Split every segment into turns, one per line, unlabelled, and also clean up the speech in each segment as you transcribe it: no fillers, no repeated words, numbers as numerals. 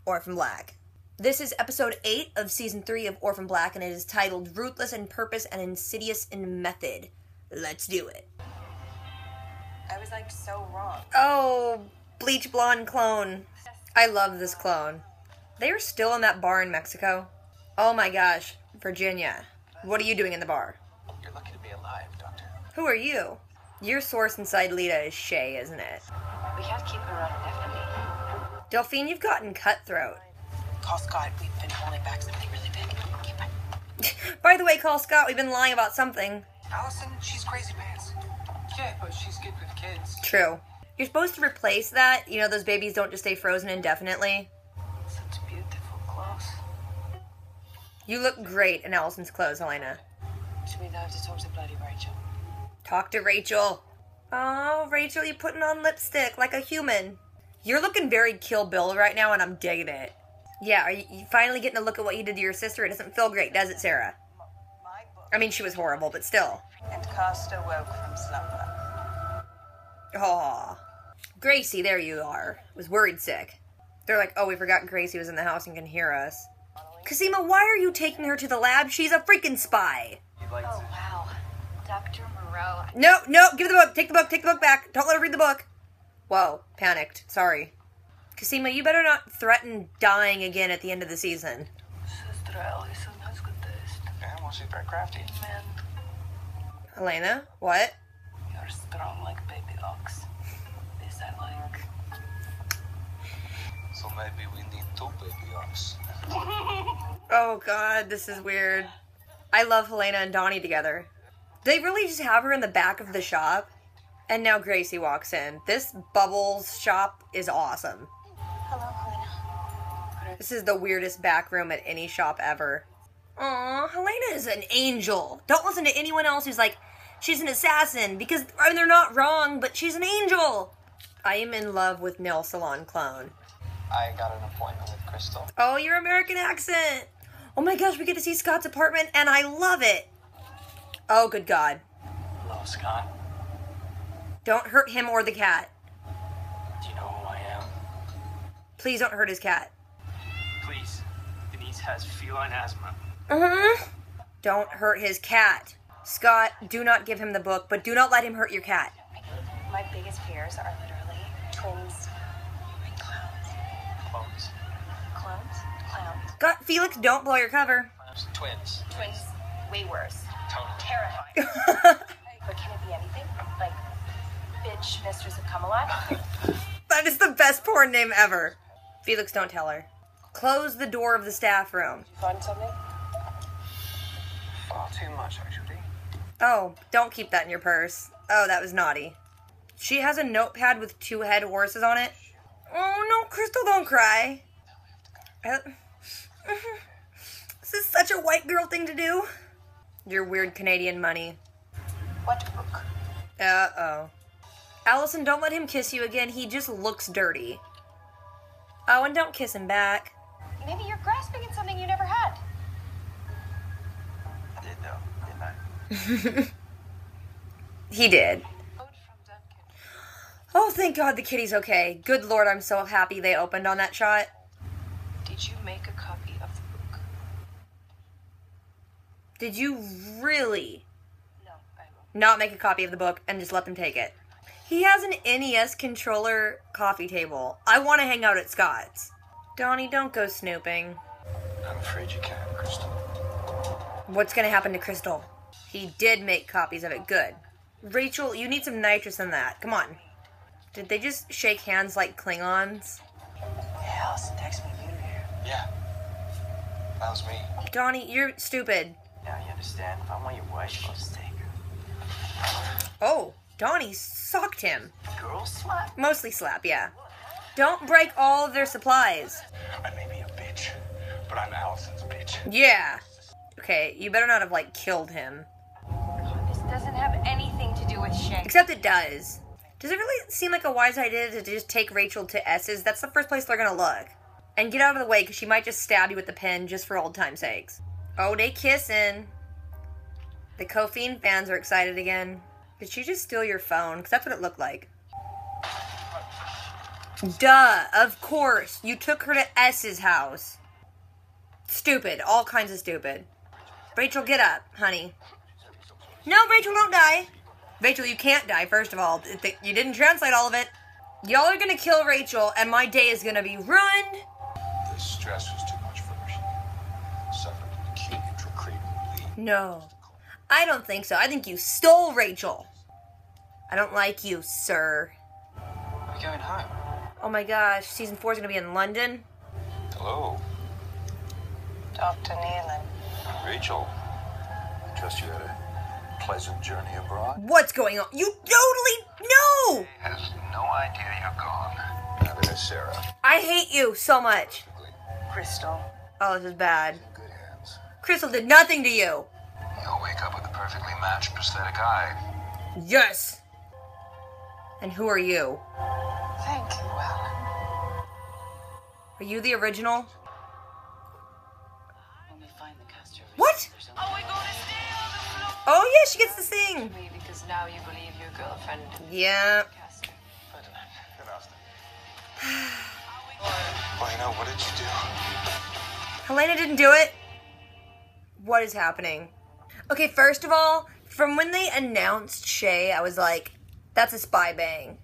Orphan Black. This is episode 8 of season 3 of Orphan Black, and it is titled Ruthless in Purpose and Insidious in Method. Let's do it.
I was like so wrong.
Oh, bleach blonde clone. I love this clone. They are still in that bar in Mexico. Oh my gosh, Virginia. What are you doing in the bar?
You're lucky to be alive, Doctor.
Who are you? Your source inside Lita is Shay, isn't it?
We can't keep her around indefinitely.
Delphine, you've gotten cutthroat.
Call Scott. We've been holding back something really big. Keep it.
By the way, call Scott. We've been lying about something.
Allison, she's crazy pants. Yeah, but she's good with kids.
True. You're supposed to replace that. You know, those babies don't just stay frozen indefinitely.
Such beautiful clothes.
You look great in Allison's clothes, Helena.
Which means I have to talk to bloody Rachel.
Talk to Rachel. Oh, Rachel, you're putting on lipstick like a human. You're looking very Kill Bill right now, and I'm digging it. Yeah, are you finally getting a look at what you did to your sister? It doesn't feel great, does it, Sarah? I mean, she was horrible, but still.
And Costa woke from slumber.
Aw. Gracie, there you are. Was worried sick. They're like, oh, we forgot Gracie was in the house and can hear us. Cosima, why are you taking her to the lab? She's a freaking spy.
Oh, wow. Dr. Moreau.
No, give her the book. Take the book back. Don't let her read the book. Whoa, panicked. Sorry. Cosima, you better not threaten dying again at the end of the season.
Sister Allison has good taste.
Yeah, well, she's very crafty.
Man,
Helena, what?
you're strong like baby ox. This I like.
So maybe we need 2 baby ox.
Oh god, this is weird. I love Helena and Donnie together. They really just have her in the back of the shop. And now Gracie walks in. This Bubbles shop is awesome.
Hello, Helena.
This is the weirdest back room at any shop ever. Aw, Helena is an angel. Don't listen to anyone else who's like, she's an assassin. Because, I mean, they're not wrong, but she's an angel. I am in love with Nail Salon Clone.
I got an appointment with Crystal.
Oh, your American accent. Oh my gosh, we get to see Scott's apartment, and I love it. Oh, good God.
Hello, Scott.
Don't hurt him or the cat.
Do you know who I am?
Please don't hurt his cat.
Please. Denise has feline asthma.
Don't hurt his cat. Scott, do not give him the book, but do not let him hurt your cat.
My biggest fears are literally twins and clowns.
Clones.
Clones? Clowns.
God, Felix, don't blow your cover.
Twins.
Twins, way worse.
Totally.
Terrifying. But can it be anything? Like, bitch, mistress of Camelot?
That is the best porn name ever. Felix, don't tell her. Close the door of the staff room.
Find something?
Far too much, actually.
Oh, don't keep that in your purse. Oh, that was naughty. She has a notepad with 2 head horses on it. Oh, no, Crystal, don't cry. This is such a white girl thing to do. Your weird Canadian money.
What book?
Uh-oh. Allison, don't let him kiss you again. He just looks dirty. Oh, and don't kiss him back.
Maybe you're grasping at something you never had.
I did though, didn't I?
He did.
Ode from Duncan.
Oh, thank God the kitty's okay. Good Lord, I'm so happy they opened on that shot.
Did you make a copy of the book?
Did you really
No, I won't.
not make a copy of the book and just let them take it? He has an NES controller coffee table. I want to hang out at Scott's. Donnie, don't go snooping.
I'm afraid you can't, Crystal.
What's going to happen to Crystal? He did make copies of it. Good. Rachel, you need some nitrous in that. Come on. Did they just shake hands like Klingons?
Hey, Allison, text me later here.
Yeah. That was me.
Donnie, you're stupid.
Now you understand. If I want your wife, I'll just take her.
Oh, Donnie socked him.
Girl slap?
Mostly slap, yeah. Don't break all of their supplies.
I may be a bitch, but I'm Allison's bitch.
Yeah. Okay, you better not have, like, killed him.
This doesn't have anything to do with Shay.
Except it does. Does it really seem like a wise idea to just take Rachel to S's? That's the first place they're gonna look. And get out of the way, because she might just stab you with the pen just for old time's sakes. Oh, they kissing. The Delphine fans are excited again. Did she just steal your phone? Because that's what it looked like. Duh, of course. You took her to S's house. Stupid. All kinds of stupid. Rachel, get up, honey. No, Rachel, don't die. Rachel, you can't die, first of all. You didn't translate all of it. Y'all are gonna kill Rachel, and my day is gonna be ruined.
The stress was too much for her. She suffered an acute intracranial bleed.
No. I don't think so. I think you stole Rachel. I don't like you, sir.
We're going home.
Oh my gosh, season 4 is gonna be in London.
Hello,
Dr. Nealon.
Rachel. I trust you had a pleasant journey abroad.
What's going on? You totally know!
Has no idea you're gone. Neither is Sarah.
I hate you so much.
Crystal.
Oh, this is bad.
In good hands.
Crystal did nothing to you.
You'll wake up with a perfectly matched prosthetic eye.
Yes. And who are you?
Thank you, Alan.
Are you the original?
When we find the Castro.
What?
Are we gonna stay on the floor?
Oh yeah, she gets to sing.
Because now you believe your girlfriend.
Yeah.
Castro.
Helena, what did you do?
Helena didn't do it. What is happening? Okay, first of all, from when they announced Shay, I was like, that's a spy bang.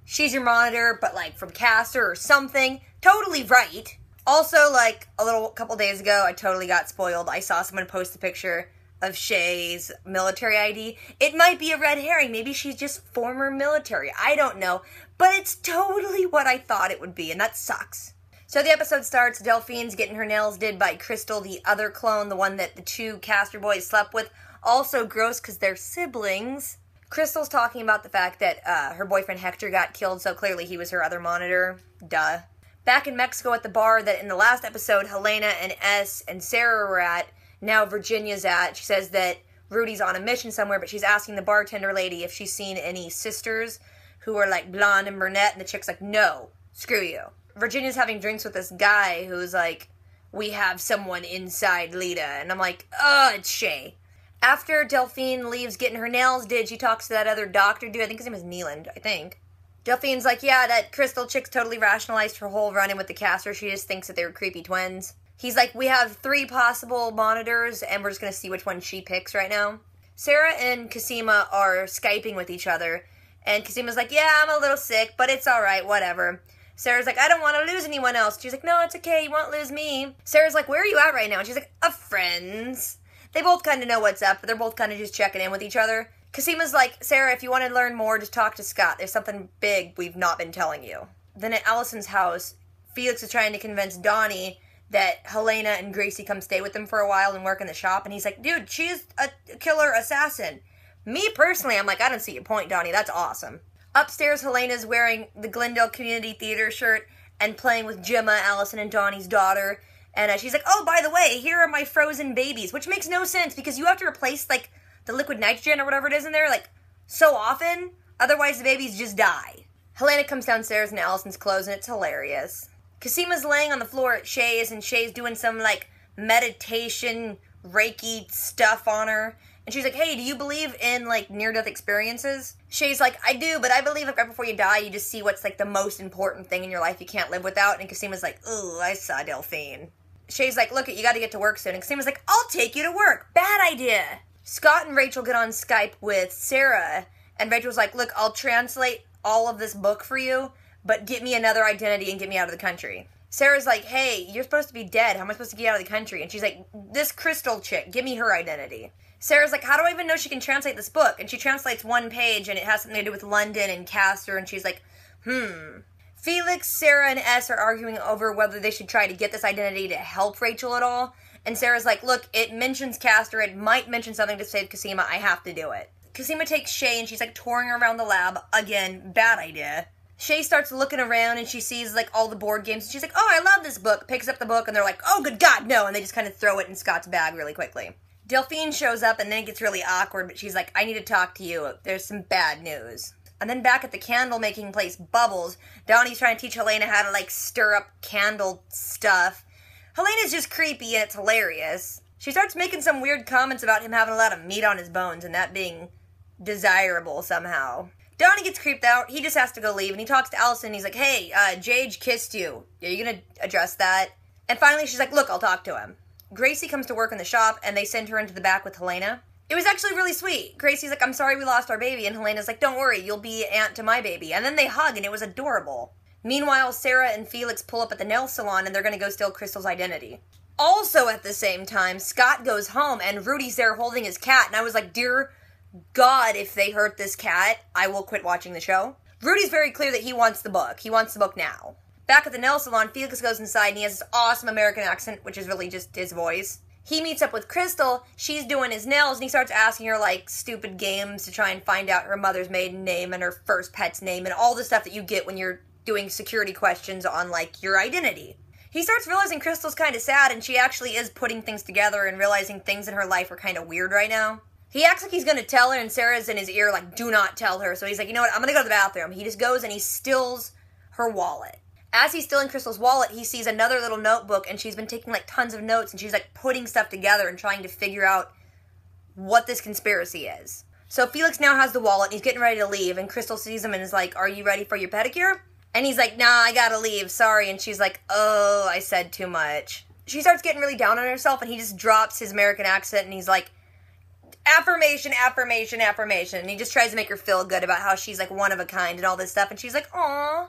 She's your monitor, but like from Castor or something. Totally right. Also, like a couple days ago, I totally got spoiled. I saw someone post a picture of Shay's military ID. It might be a red herring. Maybe she's just former military. I don't know. But it's totally what I thought it would be, and that sucks. So the episode starts. Delphine's getting her nails did by Crystal, the other clone, the one that the two Castor boys slept with. Also gross because they're siblings. Crystal's talking about the fact that her boyfriend Hector got killed, so clearly he was her other monitor. Duh. Back in Mexico at the bar that in the last episode Helena and S and Sarah were at, now Virginia's at. She says that Rudy's on a mission somewhere, but she's asking the bartender lady if she's seen any sisters who are like blonde and brunette, and the chick's like, no, screw you. Virginia's having drinks with this guy who's like, we have someone inside Lita, and I'm like, it's Shay. After Delphine leaves getting her nails did, she talks to that other doctor dude. I think his name is Nealand, I think. Delphine's like, yeah, that Crystal chick's totally rationalized her whole run-in with the Castor. She just thinks that they were creepy twins. He's like, we have 3 possible monitors, and we're just going to see which one she picks right now. Sarah and Cosima are Skyping with each other, and Cosima's like, yeah, I'm a little sick, but it's alright, whatever. Sarah's like, I don't want to lose anyone else. She's like, no, it's okay, you won't lose me. Sarah's like, where are you at right now? And she's like, a friend's. They both kind of know what's up, but they're both kind of just checking in with each other. Cosima's like, Sarah, if you want to learn more, just talk to Scott. There's something big we've not been telling you. Then at Allison's house, Felix is trying to convince Donnie that Helena and Gracie come stay with them for a while and work in the shop. And he's like, dude, she's a killer assassin. Me personally, I'm like, I don't see your point, Donnie. That's awesome. Upstairs, Helena's wearing the Glendale Community Theater shirt and playing with Gemma, Allison, and Donnie's daughter. And she's like, oh, by the way, here are my frozen babies, which makes no sense because you have to replace, like, the liquid nitrogen or whatever it is in there, like, so often. Otherwise, the babies just die. Helena comes downstairs in Allison's clothes, and it's hilarious. Cosima's laying on the floor at Shay's, and Shay's doing some, like, meditation, Reiki stuff on her. And she's like, hey, do you believe in, like, near-death experiences? Shay's like, I do, but I believe, like, right before you die, you just see what's, like, the most important thing in your life you can't live without. And Cosima's like, ooh, I saw Delphine. Shay's like, look, you gotta get to work soon. And Cosima's like, I'll take you to work. Bad idea. Scott and Rachel get on Skype with Sarah, and Rachel's like, look, I'll translate all of this book for you, but get me another identity and get me out of the country. Sarah's like, hey, you're supposed to be dead. How am I supposed to get out of the country? And she's like, this Crystal chick, give me her identity. Sarah's like, how do I even know she can translate this book? And she translates one page, and it has something to do with London and Castor, and she's like, Felix, Sarah, and S are arguing over whether they should try to get this identity to help Rachel at all. And Sarah's like, look, it mentions Castor. It might mention something to save Cosima. I have to do it. Cosima takes Shay, and she's, like, touring around the lab. Again, bad idea. Shay starts looking around, and she sees, like, all the board games. And she's like, oh, I love this book. Picks up the book, and they're like, oh, good God, no. And they just kind of throw it in Scott's bag really quickly. Delphine shows up, and then it gets really awkward. But she's like, I need to talk to you. There's some bad news. And then back at the candle-making place, Bubbles, Donnie's trying to teach Helena how to, like, stir up candle stuff. Helena's just creepy, and it's hilarious. She starts making some weird comments about him having a lot of meat on his bones and that being desirable somehow. Donnie gets creeped out. He just has to go leave, and he talks to Allison. He's like, hey, Jade kissed you. Are you going to address that? And finally, she's like, look, I'll talk to him. Gracie comes to work in the shop, and they send her into the back with Helena. It was actually really sweet. Gracie's like, I'm sorry we lost our baby, and Helena's like, don't worry, you'll be aunt to my baby. And then they hug, and it was adorable. Meanwhile, Sarah and Felix pull up at the nail salon, and they're going to go steal Crystal's identity. Also at the same time, Scott goes home, and Rudy's there holding his cat, and I was like, dear God, if they hurt this cat, I will quit watching the show. Rudy's very clear that he wants the book. He wants the book now. Back at the nail salon, Felix goes inside, and he has this awesome American accent, which is really just his voice. He meets up with Crystal, she's doing his nails, and he starts asking her, like, stupid games to try and find out her mother's maiden name and her first pet's name, and all the stuff that you get when you're doing security questions on, like, your identity. He starts realizing Crystal's kind of sad, and she actually is putting things together and realizing things in her life are kind of weird right now. He acts like he's going to tell her, and Sarah's in his ear, like, do not tell her. So he's like, you know what, I'm going to go to the bathroom. He just goes and he steals her wallet. As he's stealing Crystal's wallet, he sees another little notebook, and she's been taking, like, tons of notes, and she's, like, putting stuff together and trying to figure out what this conspiracy is. So Felix now has the wallet, and he's getting ready to leave, and Crystal sees him and is like, are you ready for your pedicure? And he's like, nah, I gotta leave, sorry. And she's like, oh, I said too much. She starts getting really down on herself, and he just drops his American accent, and he's like, affirmation, affirmation, affirmation. And he just tries to make her feel good about how she's, like, one of a kind and all this stuff. And she's like, aw.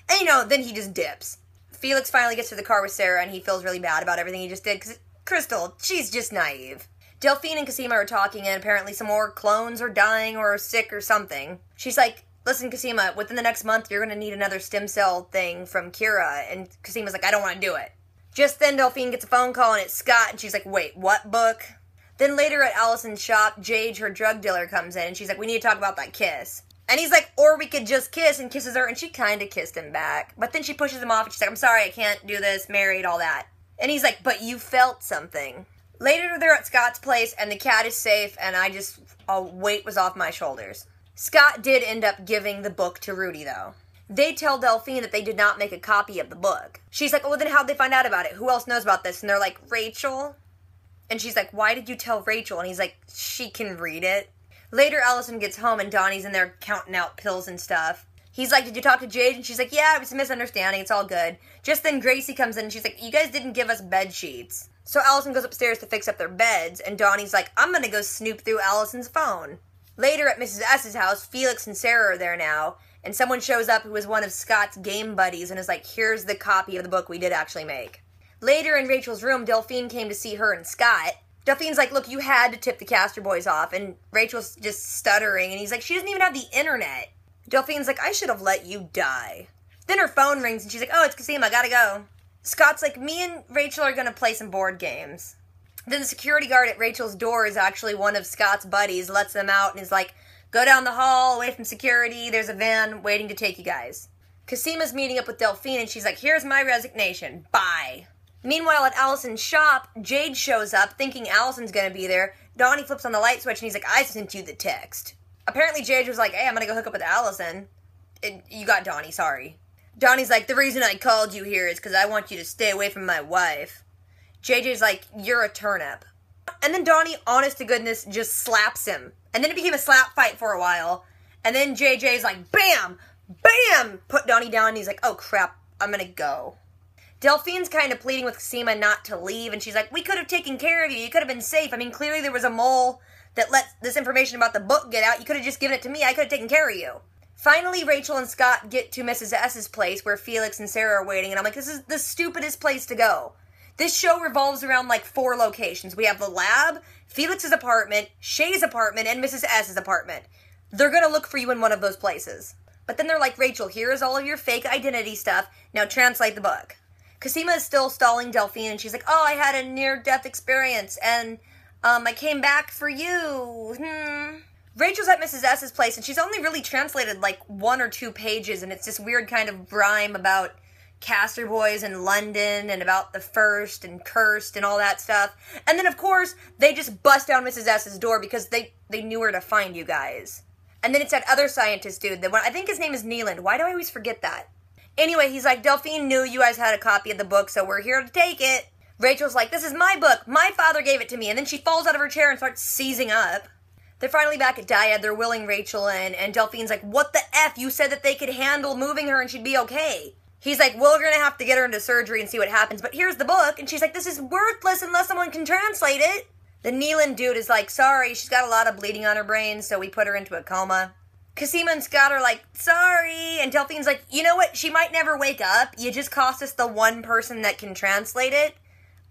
And, you know, then he just dips. Felix finally gets to the car with Sarah, and he feels really bad about everything he just did, because Crystal, she's just naive. Delphine and Cosima are talking, and apparently some more clones are dying or are sick or something. She's like, listen, Cosima, within the next month, you're going to need another stem cell thing from Kira. And Cosima's like, I don't want to do it. Just then, Delphine gets a phone call, and it's Scott, and she's like, wait, what book? Then later at Allison's shop, Jade, her drug dealer, comes in, and she's like, we need to talk about that kiss. And he's like, or we could just kiss, and kisses her, and she kind of kissed him back. But then she pushes him off, and she's like, I'm sorry, I can't do this, married, all that. And he's like, but you felt something. Later, they're at Scott's place, and the cat is safe, and a weight was off my shoulders. Scott did end up giving the book to Rudy, though. They tell Delphine that they did not make a copy of the book. She's like, well, then how'd they find out about it? Who else knows about this? And they're like, Rachel? And she's like, why did you tell Rachel? And he's like, she can read it. Later, Allison gets home, and Donnie's in there counting out pills and stuff. He's like, did you talk to Jade? And she's like, yeah, it was a misunderstanding. It's all good. Just then, Gracie comes in, and she's like, you guys didn't give us bed sheets. So Allison goes upstairs to fix up their beds, and Donnie's like, I'm gonna go snoop through Allison's phone. Later at Mrs. S's house, Felix and Sarah are there now, and someone shows up who is one of Scott's game buddies and is like, here's the copy of the book we did actually make. Later in Rachel's room, Delphine came to see her and Scott. Delphine's like, look, you had to tip the Castor boys off, and Rachel's just stuttering, and he's like, she doesn't even have the internet. Delphine's like, I should have let you die. Then her phone rings, and she's like, oh, it's Cosima, gotta go. Scott's like, me and Rachel are gonna play some board games. Then the security guard at Rachel's door is actually one of Scott's buddies, lets them out, and is like, go down the hall, away from security, there's a van waiting to take you guys. Cosima's meeting up with Delphine, and she's like, here's my resignation, bye. Meanwhile, at Allison's shop, Jade shows up, thinking Allison's gonna be there. Donnie flips on the light switch, and he's like, I sent you the text. Apparently, Jade was like, hey, I'm gonna go hook up with Allison. You got Donnie, sorry. Donnie's like, the reason I called you here is because I want you to stay away from my wife. JJ's like, you're a turnip. And then Donnie, honest to goodness, just slaps him. And then it became a slap fight for a while. And then JJ's like, bam! Bam! Put Donnie down, and he's like, oh crap, I'm gonna go. Delphine's kind of pleading with Cosima not to leave, and she's like, we could have taken care of you. You could have been safe. I mean, clearly there was a mole that let this information about the book get out. You could have just given it to me. I could have taken care of you. Finally, Rachel and Scott get to Mrs. S's place where Felix and Sarah are waiting, and I'm like, this is the stupidest place to go. This show revolves around, like, 4 locations. We have the lab, Felix's apartment, Shay's apartment, and Mrs. S's apartment. They're gonna look for you in one of those places. But then they're like, Rachel, here's all of your fake identity stuff. Now translate the book. Cosima is still stalling Delphine, and she's like, oh, I had a near-death experience, and I came back for you. Rachel's at Mrs. S's place, and she's only really translated, like, 1 or 2 pages, and it's this weird kind of rhyme about Castor Boys in London, and about the first, and cursed, and all that stuff. And then, of course, they just bust down Mrs. S's door, because they knew where to find you guys. And then it's that other scientist dude, I think his name is Neeland. Why do I always forget that? Anyway, he's like, Delphine knew you guys had a copy of the book, so we're here to take it. Rachel's like, this is my book. My father gave it to me. And then she falls out of her chair and starts seizing up. They're finally back at Dyad. They're willing Rachel in, and Delphine's like, what the F? You said that they could handle moving her and she'd be okay. He's like, well, we're gonna have to get her into surgery and see what happens, but here's the book. And she's like, this is worthless unless someone can translate it. The Neelan dude is like, sorry, she's got a lot of bleeding on her brain, so we put her into a coma. Cosima and Scott are like, sorry. And Delphine's like, you know what? She might never wake up. You just cost us the one person that can translate it.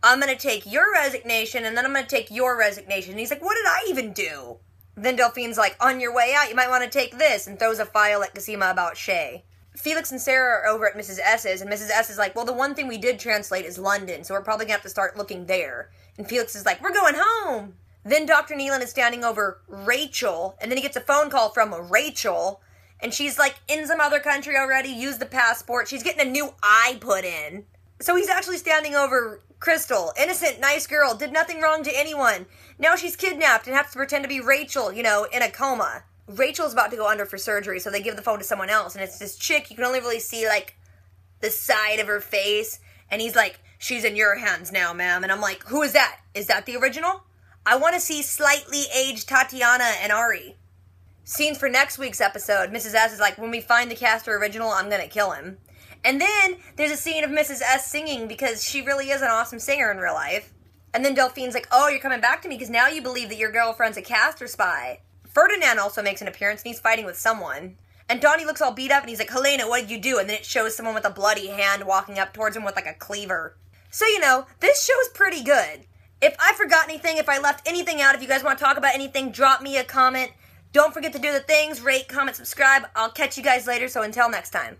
I'm gonna take your resignation, and then I'm gonna take your resignation. And he's like, what did I even do? Then Delphine's like, on your way out, you might want to take this, and throws a file at Cosima about Shay. Felix and Sarah are over at Mrs. S's, and Mrs. S is like, well, the one thing we did translate is London, so we're probably gonna have to start looking there. And Felix is like, we're going home! Then Dr. Neelan is standing over Rachel, and then he gets a phone call from Rachel, and she's like, in some other country already, use the passport. She's getting a new eye put in. So he's actually standing over Crystal, innocent, nice girl, did nothing wrong to anyone. Now she's kidnapped and has to pretend to be Rachel, you know, in a coma. Rachel's about to go under for surgery, so they give the phone to someone else, and it's this chick. You can only really see, like, the side of her face, and he's like, she's in your hands now, ma'am. And I'm like, who is that? Is that the original? I want to see slightly aged Tatiana and Ari. Scenes for next week's episode, Mrs. S is like, when we find the caster original, I'm gonna kill him. And then there's a scene of Mrs. S singing because she really is an awesome singer in real life. And then Delphine's like, oh, you're coming back to me because now you believe that your girlfriend's a caster spy. Ferdinand also makes an appearance and he's fighting with someone. And Donnie looks all beat up and he's like, Helena, what did you do? And then it shows someone with a bloody hand walking up towards him with like a cleaver. So, you know, this show's pretty good. If I forgot anything, if I left anything out, if you guys want to talk about anything, drop me a comment. Don't forget to do the things, rate, comment, subscribe. I'll catch you guys later, so until next time.